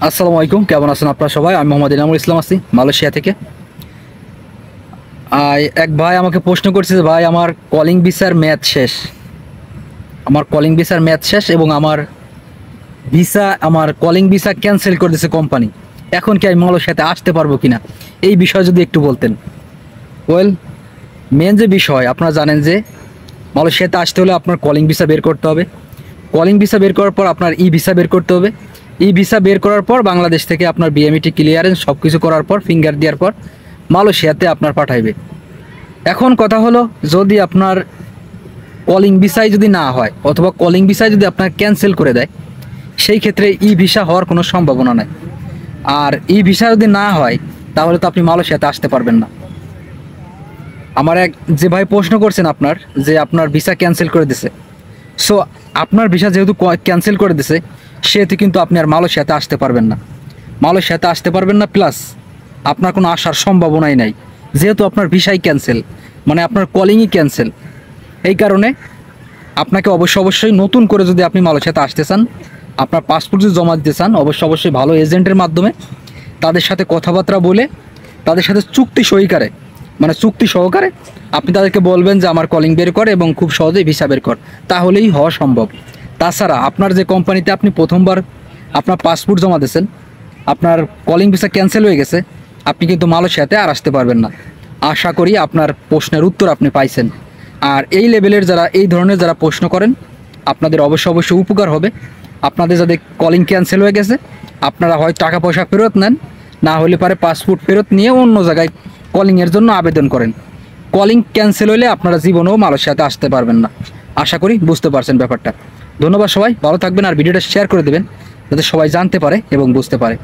আসসালামু আলাইকুম, কেমন আছেন আপনারা সবাই? আমি মোহাম্মদ ইনামুল ইসলাম আছি মালয়েশিয়া থেকে। এক ভাই আমাকে প্রশ্ন করছে যে ভাই আমার কলিং ভিসার মেয়াদ শেষ, এবং আমার কলিং ভিসা ক্যান্সেল করে দিয়েছে কোম্পানি। এখন কি আমি মালয়েশিয়াতে আসতে পারবো কিনা, এই বিষয়ে যদি একটু বলতেন। ওয়েল, মেন যে বিষয় আপনারা জানেন যে মালয়েশিয়াতে আসতে হলে আপনার কলিং ভিসা বের করতে হবে। কলিং ভিসা বের করার পর আপনার ই ভিসা বের করতে হবে। ই ভিসা বের করার পর বাংলাদেশ থেকে আপনার বিএমইটি ক্লিয়ারেন্স সব কিছু করার পর, ফিঙ্গার দেওয়ার পর মালয়েশিয়াতে আপনার পাঠাইবে। এখন কথা হলো, যদি আপনার কলিং ভিসায় যদি না হয় অথবা কলিং ভিসায় যদি আপনার ক্যান্সেল করে দেয়, সেই ক্ষেত্রে ই ভিসা হওয়ার কোনো সম্ভাবনা নাই। আর ই ভিসা যদি না হয় তাহলে তো আপনি মালয়েশিয়াতে আসতে পারবেন না। আমার এক যে ভাই প্রশ্ন করছেন যে আপনার ভিসা ক্যান্সেল করে দিছে, সো আপনার ভিসা যেহেতু ক্যান্সেল করে দিছে, সেহেতু কিন্তু আপনি আর মালয়েশিয়াতে আসতে পারবেন না। প্লাস আপনার কোনো আসার সম্ভাবনাই নাই, যেহেতু আপনার ভিসাই ক্যান্সেল, মানে আপনার কলিংই ক্যান্সেল। এই কারণে আপনাকে অবশ্যই নতুন করে যদি আপনি মালয়েশিয়াতে আসতে চান, আপনার পাসপোর্ট যদি জমা দিতে চান, অবশ্যই ভালো এজেন্টের মাধ্যমে তাদের সাথে কথাবার্তা বলে, তাদের সাথে চুক্তি সহকারে আপনি তাদেরকে বলবেন যে আমার কলিং বের কর এবং খুব সহজেই ভিসা বের কর, তাহলেই হওয়া সম্ভব। তাছাড়া আপনার যে কোম্পানিতে আপনি প্রথমবার আপনার পাসপোর্ট জমা দিয়েছেন, আপনার কলিং ভিসা ক্যান্সেল হয়ে গেছে, আপনি কিন্তু মালয়েশিয়াতে আর আসতে পারবেন না। আশা করি আপনার প্রশ্নের উত্তর আপনি পাইছেন। আর এই ধরনের যারা প্রশ্ন করেন, আপনাদের অবশ্যই উপকার হবে। আপনাদের যাদের কলিং ক্যান্সেল হয়ে গেছে, আপনারা হয় টাকা পয়সা ফেরত নেন, না হলে পারে পাসপোর্ট ফেরত নিয়ে অন্য জায়গায় কলিংয়ের জন্য আবেদন করেন। কলিং ক্যান্সেল হলে আপনারা জীবনেও মালয়েশিয়াতে আসতে পারবেন না। আশা করি বুঝতে পারছেন ব্যাপারটা। ধন্যবাদ, সবাই ভালো থাকবেন আর ভিডিওটা শেয়ার করে দেবেন যাতে সবাই জানতে পারে এবং বুঝতে পারে।